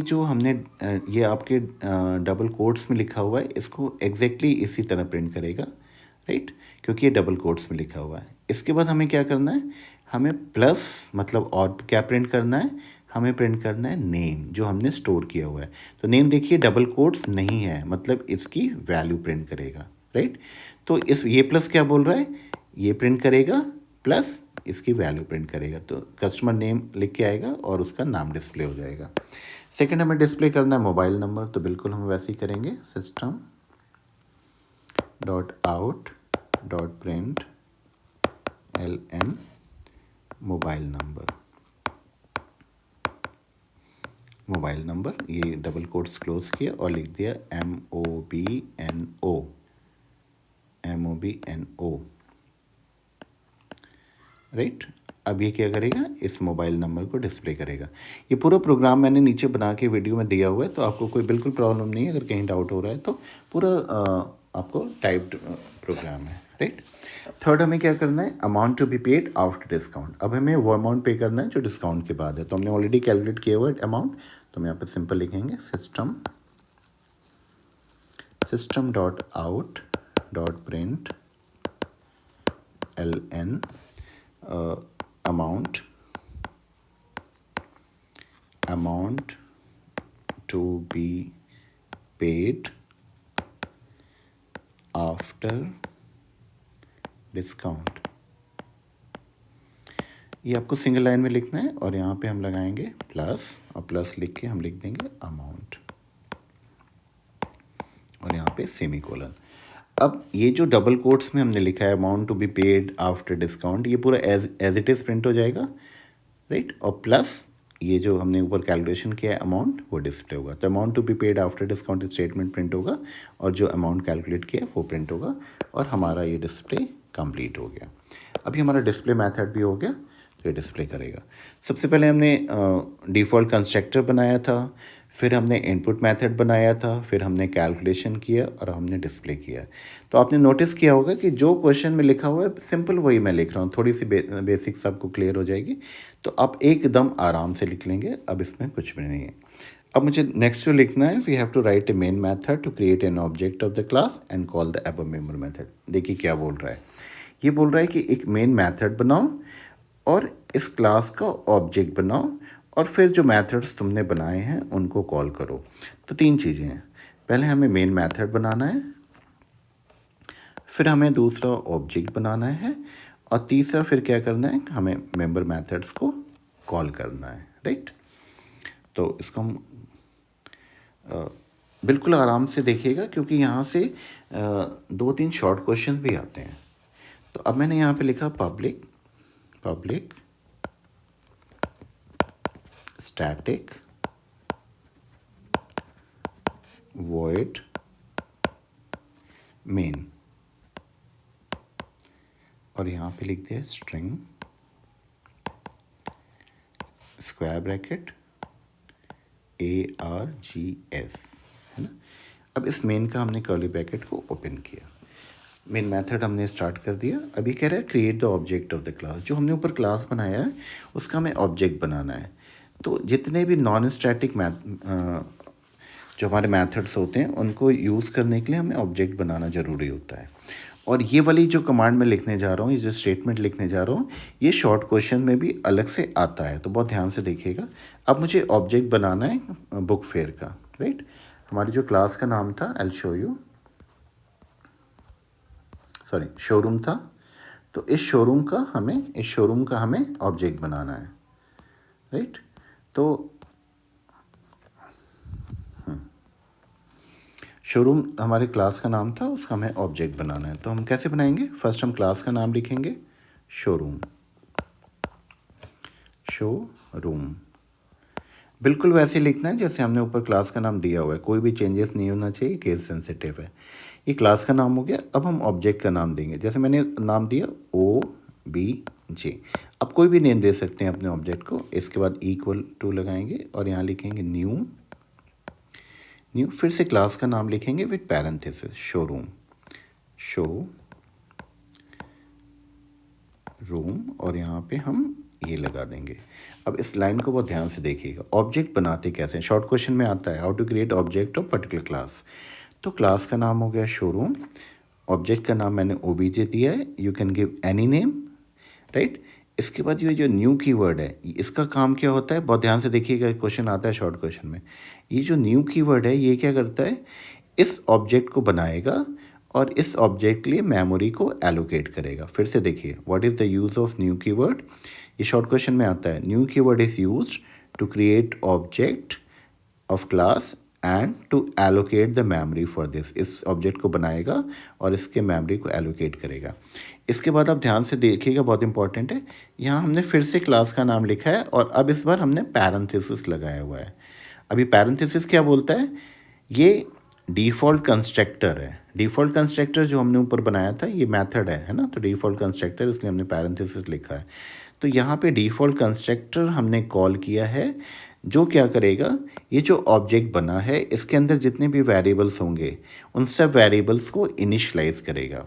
जो हमने ये आपके डबल कोट्स में लिखा हुआ है, इसको एग्जैक्टली इसी तरह प्रिंट करेगा, राइट, क्योंकि ये डबल कोट्स में लिखा हुआ है। इसके बाद हमें क्या करना है, हमें प्लस मतलब और क्या प्रिंट करना है, हमें प्रिंट करना है नेम जो हमने स्टोर किया हुआ है। तो नेम देखिए डबल कोट्स नहीं है, मतलब इसकी वैल्यू प्रिंट करेगा, राइट। तो ये प्लस क्या बोल रहा है, ये प्रिंट करेगा प्लस इसकी वैल्यू प्रिंट करेगा। तो कस्टमर नेम लिख के आएगा और उसका नाम डिस्प्ले हो जाएगा। सेकंड हमें डिस्प्ले करना है मोबाइल नंबर, तो बिल्कुल हम वैसे ही करेंगे, system dot out dot print LN mobile number, ये डबल कोट्स क्लोज किया और लिख दिया MOBNO, राइट। अब ये क्या करेगा, इस मोबाइल नंबर को डिस्प्ले करेगा। ये पूरा प्रोग्राम मैंने नीचे बना के वीडियो में दिया हुआ है, तो आपको कोई बिल्कुल प्रॉब्लम नहीं है। अगर कहीं डाउट हो रहा है तो पूरा आपको टाइप्ड प्रोग्राम है, राइट। थर्ड हमें क्या करना है, amount to be paid after discount. अब हमें वो अमाउंट पे करना है जो डिस्काउंट के बाद है। तो हमने ऑलरेडी कैलकुलेट किया हुआ है अमाउंट, तो हम यहाँ पर सिंपल लिखेंगे system dot out dot print LN amount to be paid after discount, ये आपको सिंगल लाइन में लिखना है और यहाँ पे हम लगाएंगे प्लस, और प्लस लिख के हम लिख देंगे अमाउंट, और यहाँ पे सेमीकोलन। अब ये जो डबल कोट्स में हमने लिखा है amount to be paid after discount, ये पूरा एज इट इज़ प्रिंट हो जाएगा, राइट। और प्लस ये जो हमने ऊपर कैलकुलेशन किया है अमाउंट, वो डिस्प्ले होगा। तो amount to be paid after discount statement print होगा, और जो अमाउंट कैलकुलेट किया है वो प्रिंट होगा, और हमारा ये डिस्प्ले कंप्लीट हो गया। अभी हमारा डिस्प्ले मेथड भी हो गया, तो ये डिस्प्ले करेगा। सबसे पहले हमने डिफ़ॉल्ट कंस्ट्रक्टर बनाया था, फिर हमने इनपुट मेथड बनाया था, फिर हमने कैलकुलेशन किया और हमने डिस्प्ले किया। तो आपने नोटिस किया होगा कि जो क्वेश्चन में लिखा हुआ है सिंपल वही मैं लिख रहा हूँ, थोड़ी सी बेसिक्स आपको क्लियर हो जाएगी, तो आप एकदम आराम से लिख लेंगे। अब इसमें कुछ भी नहीं है। अब मुझे नेक्स्ट जो लिखना है, we have to write a main method to create an object of the class and call the above member method. देखिए क्या बोल रहा है, ये बोल रहा है कि एक मेन मेथड बनाओ और इस क्लास का ऑब्जेक्ट बनाओ, और फिर जो मेथड्स तुमने बनाए हैं उनको कॉल करो। तो तीन चीज़ें हैं, पहले हमें मेन मेथड बनाना है, फिर हमें दूसरा ऑब्जेक्ट बनाना है, और तीसरा फिर क्या करना है, हमें मेंबर मेथड्स को कॉल करना है, राइट। तो इसको हम बिल्कुल आराम से देखिएगा, क्योंकि यहाँ से 2-3 शॉर्ट क्वेश्चन भी आते हैं। तो अब मैंने यहाँ पे लिखा पब्लिक स्टैटिक void मेन, और यहाँ पे लिख दिया स्ट्रिंग स्क्वायर ब्रैकेट ARGS, है ना। अब इस मेन का हमने कर्ली ब्रैकेट को ओपन किया, मेन मेथड हमने स्टार्ट कर दिया। अभी कह रहा है create the object of the class, जो हमने ऊपर क्लास बनाया है उसका हमें ऑब्जेक्ट बनाना है। तो जितने भी नॉन स्टैटिक जो हमारे मेथड्स होते हैं उनको यूज़ करने के लिए हमें ऑब्जेक्ट बनाना ज़रूरी होता है। और ये वाली जो कमांड मैं लिखने जा रहा हूँ, ये जो स्टेटमेंट लिखने जा रहा हूँ, ये शॉर्ट क्वेश्चन में भी अलग से आता है, तो बहुत ध्यान से देखिएगा। अब मुझे ऑब्जेक्ट बनाना है बुक फेयर का, राइट। हमारी जो क्लास का नाम था शोरूम था, तो इस शोरूम का हमें ऑब्जेक्ट बनाना है, राइट। तो शोरूम हमारे क्लास का नाम था, उसका हमें ऑब्जेक्ट बनाना है। तो हम कैसे बनाएंगे, फर्स्ट हम क्लास का नाम लिखेंगे शोरूम, बिल्कुल वैसे लिखना है जैसे हमने ऊपर क्लास का नाम दिया हुआ है, कोई भी चेंजेस नहीं होना चाहिए, केस सेंसिटिव है। ये क्लास का नाम हो गया। अब हम ऑब्जेक्ट का नाम देंगे, जैसे मैंने नाम दिया OBJ। अब कोई भी नेम दे सकते हैं अपने ऑब्जेक्ट को। इसके बाद इक्वल टू लगाएंगे और यहाँ लिखेंगे न्यू, फिर से क्लास का नाम लिखेंगे विद पैरेंथेसिस शोरूम, और यहाँ पे हम ये लगा देंगे। अब इस लाइन को बहुत ध्यान से देखिएगा, ऑब्जेक्ट बनाते कैसे हैं। शॉर्ट क्वेश्चन में आता है how to create object of particular class. तो क्लास का नाम हो गया शोरूम, ऑब्जेक्ट का नाम मैंने OBJ दिया है, you can give any name, right. इसके बाद ये जो न्यू कीवर्ड है, इसका काम क्या होता है, बहुत ध्यान से देखिएगा, क्वेश्चन आता है शॉर्ट क्वेश्चन में। ये जो न्यू कीवर्ड है ये क्या करता है, इस ऑब्जेक्ट को बनाएगा और इस ऑब्जेक्ट के लिए मेमोरी को एलोकेट करेगा। फिर से देखिए, what is the use of new keyword, ये शॉर्ट क्वेश्चन में आता है। New keyword is used to create object of class and to allocate the memory for this. इस ऑब्जेक्ट को बनाएगा और इसके मेमोरी को एलोकेट करेगा। इसके बाद आप ध्यान से देखिएगा, बहुत इंपॉर्टेंट है, यहाँ हमने फिर से क्लास का नाम लिखा है और अब इस बार हमने पैरेंथेसिस लगाया हुआ है। अभी पैरेंथेसिस क्या बोलता है, ये डिफ़ॉल्ट कंस्ट्रक्टर है। डिफ़ॉल्ट कंस्ट्रक्टर जो हमने ऊपर बनाया था ये मेथड है ना, तो डिफ़ॉल्ट कंस्ट्रक्टर, इसलिए हमने पैरेंथेसिस लिखा है। तो यहाँ पे डिफ़ॉल्ट कंस्ट्रक्टर हमने कॉल किया है, जो क्या करेगा, ये जो ऑब्जेक्ट बना है इसके अंदर जितने भी वेरिएबल्स होंगे उन सब वेरिएबल्स को इनिशलाइज करेगा।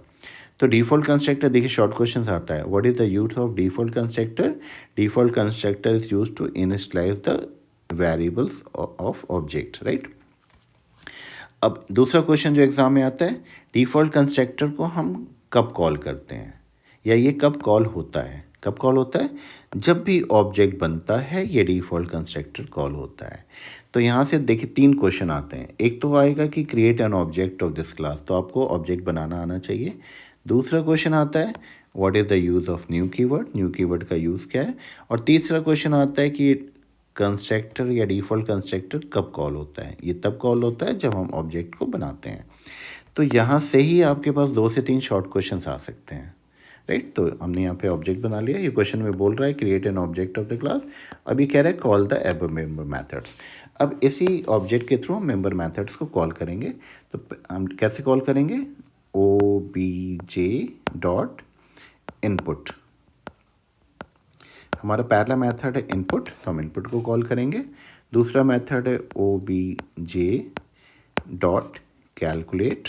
तो डिफ़ॉल्ट कंस्ट्रक्टर देखिए शॉर्ट क्वेश्चन आता है, what is the use of default constructor, default constructor is use to initialize the variables of object, right. अब दूसरा क्वेश्चन जो एग्जाम में आता है, डिफ़ॉल्ट कंस्ट्रक्टर को हम कब कॉल करते हैं, या ये कब कॉल होता है। कब कॉल होता है, जब भी ऑब्जेक्ट बनता है ये डिफ़ॉल्ट कंस्ट्रक्टर कॉल होता है। तो यहाँ से देखिए 3 क्वेश्चन आते हैं। एक तो आएगा कि create an object of this class, तो आपको ऑब्जेक्ट बनाना आना चाहिए। दूसरा क्वेश्चन आता है what is the use of new keyword, new keyword का यूज़ क्या है। और तीसरा क्वेश्चन आता है कि कंस्ट्रक्टर या डिफ़ॉल्ट कंस्ट्रक्टर कब कॉल होता है। ये तब कॉल होता है जब हम ऑब्जेक्ट को बनाते हैं। तो यहाँ से ही आपके पास 2 से 3 शॉर्ट क्वेश्चंस आ सकते हैं, राइट। तो हमने यहाँ पे ऑब्जेक्ट बना लिया। ये क्वेश्चन में बोल रहा है create an object of the class. अब ये कह रहा है call the above member methods. अब इसी ऑब्जेक्ट के थ्रू मेंबर मेथड्स को कॉल करेंगे। तो हम कैसे कॉल करेंगे, obj डॉट इनपुट। हमारा पहला मेथड है इनपुट, तो हम इनपुट को कॉल करेंगे। दूसरा मेथड है obj dot calculate,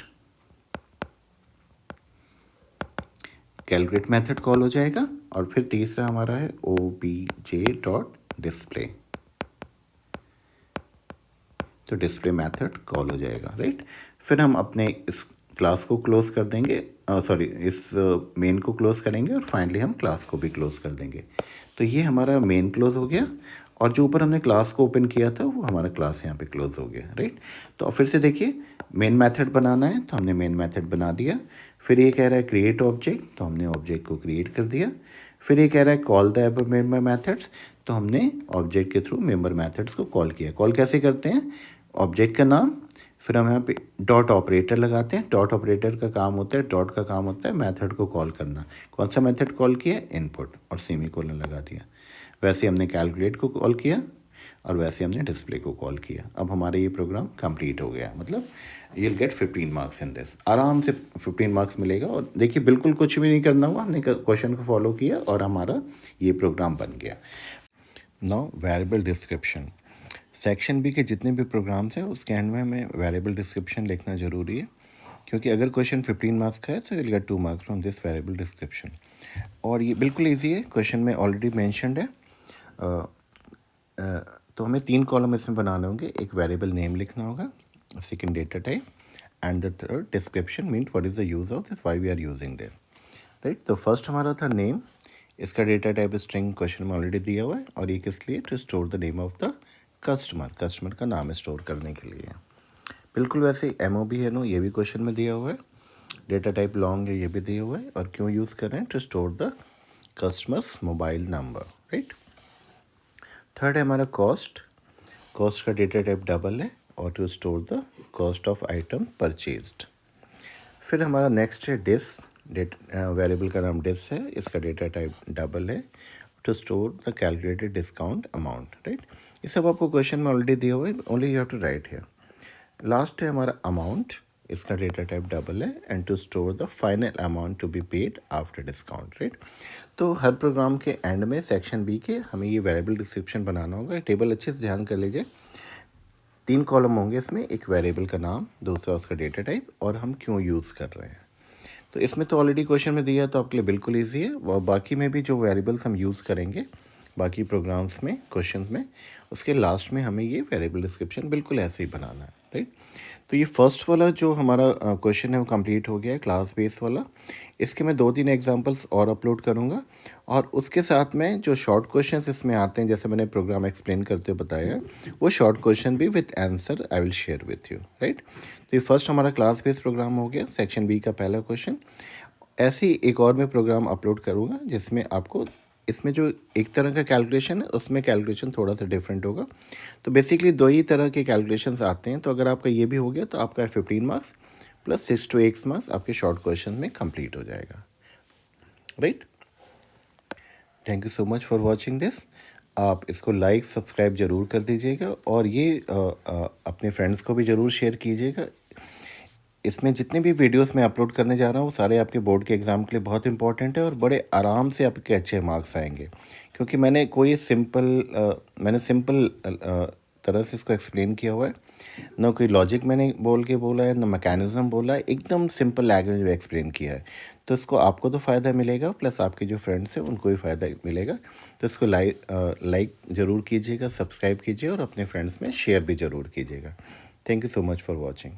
calculate method call हो जाएगा। और फिर तीसरा हमारा है obj डॉट डिस्प्ले, तो डिस्प्ले मेथड कॉल हो जाएगा, राइट। फिर हम अपने इस क्लास को क्लोज कर देंगे, इस मेन को क्लोज करेंगे और फाइनली हम क्लास को भी क्लोज कर देंगे। तो ये हमारा मेन क्लोज हो गया और जो ऊपर हमने क्लास को ओपन किया था वो हमारा क्लास यहाँ पे क्लोज हो गया, राइट। तो फिर से देखिए, मेन मेथड बनाना है तो हमने मेन मेथड बना दिया। फिर ये कह रहा है क्रिएट ऑब्जेक्ट, तो हमने ऑब्जेक्ट को क्रिएट कर दिया। फिर ये कह रहा है call the above member methods, तो हमने ऑब्जेक्ट के थ्रू मेंबर मेथड्स को कॉल किया। कॉल कैसे करते हैं, ऑब्जेक्ट का नाम, फिर हम यहाँ पे डॉट ऑपरेटर लगाते हैं। डॉट ऑपरेटर का काम होता है, डॉट का काम होता है मेथड को कॉल करना। कौन सा मेथड कॉल किया, इनपुट, और सेमीकोलन लगा दिया। वैसे हमने कैलकुलेट को कॉल किया और वैसे हमने डिस्प्ले को कॉल किया। अब हमारा ये प्रोग्राम कंप्लीट हो गया, मतलब you will gate 15 marks in this. आराम से 15 मार्क्स मिलेगा। और देखिए बिल्कुल कुछ भी नहीं करना हुआ, हमने क्वेश्चन को फॉलो किया और हमारा ये प्रोग्राम बन गया। Now variable description. Section B के जितने भी प्रोग्राम्स हैं उसके एंड में हमें वेरिएबल डिस्क्रिप्शन लिखना ज़रूरी है, क्योंकि अगर क्वेश्चन 15 मार्क्स का है तो will get 2 marks from this variable description. और ये बिल्कुल इजी है, क्वेश्चन में ऑलरेडी मेंशन्ड है। तो हमें 3 कॉलम इसमें बनाने होंगे। एक वेरिएबल नेम लिखना होगा, second data type, and the third description mean what is the use of this, why we are using this, right. तो फर्स्ट हमारा था नेम, इसका डेटा टाइप स्ट्रिंग क्वेश्चन में ऑलरेडी दिया हुआ है। और ये किस लिए, to store the name of the customer, customer का नाम स्टोर करने के लिए। बिल्कुल वैसे MOB है नो, ये भी क्वेश्चन में दिया हुआ है। डेटा टाइप लॉन्ग है, ये भी दिया हुआ है। और क्यों यूज़ कर रहे हैं, to store the customer's mobile number, right. Third है हमारा कॉस्ट, कॉस्ट का डेटा टाइप डबल है और to store the cost of item purchased. फिर हमारा नेक्स्ट है डिस, वेरिएबल का नाम डिस है, इसका डेटा टाइप डबल है, to store the calculated discount amount, right. ये सब आपको क्वेश्चन में ऑलरेडी दिया हुआ है, only you have to write here. Last है हमारा अमाउंट, इसका डेटा टाइप डबल है, and to store the final amount to be paid after discount, right. तो हर प्रोग्राम के एंड में सेक्शन बी के हमें ये वेरिएबल डिस्क्रिप्शन बनाना होगा। टेबल अच्छे से ध्यान कर लीजिए, 3 कॉलम होंगे इसमें, एक वेरिएबल का नाम, दूसरा उसका डेटा टाइप, और हम क्यों यूज़ कर रहे हैं। तो इसमें तो ऑलरेडी क्वेश्चन में दिया, तो आपके लिए बिल्कुल ईजी है। और बाकी में भी जो वेरिएबल्स हम यूज़ करेंगे बाकी प्रोग्राम्स में, क्वेश्चन में, उसके लास्ट में हमें ये वेरिएबल डिस्क्रिप्शन बिल्कुल ऐसे ही बनाना है, राइट। तो ये फर्स्ट वाला जो हमारा क्वेश्चन है वो कंप्लीट हो गया है, क्लास बेस वाला। इसके मैं 2-3 एग्जांपल्स और अपलोड करूँगा, और उसके साथ में जो शॉर्ट क्वेश्चंस इसमें आते हैं, जैसे मैंने प्रोग्राम एक्सप्लेन करते हुए बताया, वो शॉर्ट क्वेश्चन भी with answer I will share with you, right. तो ये फर्स्ट हमारा क्लास बेस प्रोग्राम हो गया, सेक्शन बी का पहला क्वेश्चन। ऐसे ही एक और मैं प्रोग्राम अपलोड करूँगा जिसमें आपको, इसमें जो एक तरह का कैलकुलेशन है उसमें कैलकुलेशन थोड़ा सा डिफरेंट होगा। तो बेसिकली 2 ही तरह के कैलकुलेशंस आते हैं। तो अगर आपका ये भी हो गया तो आपका 15 मार्क्स प्लस 6 to 8 मार्क्स आपके शॉर्ट क्वेश्चन में कंप्लीट हो जाएगा, right. Thank you so much for watching this. आप इसको लाइक सब्सक्राइब ज़रूर कर दीजिएगा, और ये अपने फ्रेंड्स को भी ज़रूर शेयर कीजिएगा। इसमें जितने भी वीडियोस मैं अपलोड करने जा रहा हूँ वो सारे आपके बोर्ड के एग्ज़ाम के लिए बहुत इंपॉर्टेंट है, और बड़े आराम से आपके अच्छे मार्क्स आएंगे, क्योंकि मैंने सिंपल तरह से इसको एक्सप्लेन किया हुआ है। ना कोई लॉजिक मैंने बोला है, ना मैकेनिज़्म बोला है, एकदम सिंपल लैंग्वेज में एक्सप्लेन किया है। तो इसको आपको तो फ़ायदा मिलेगा, प्लस आपके जो फ्रेंड्स हैं उनको भी फ़ायदा मिलेगा। तो इसको लाइक ज़रूर कीजिएगा, सब्सक्राइब कीजिए, और अपने फ्रेंड्स में शेयर भी ज़रूर कीजिएगा। Thank you so much for watching.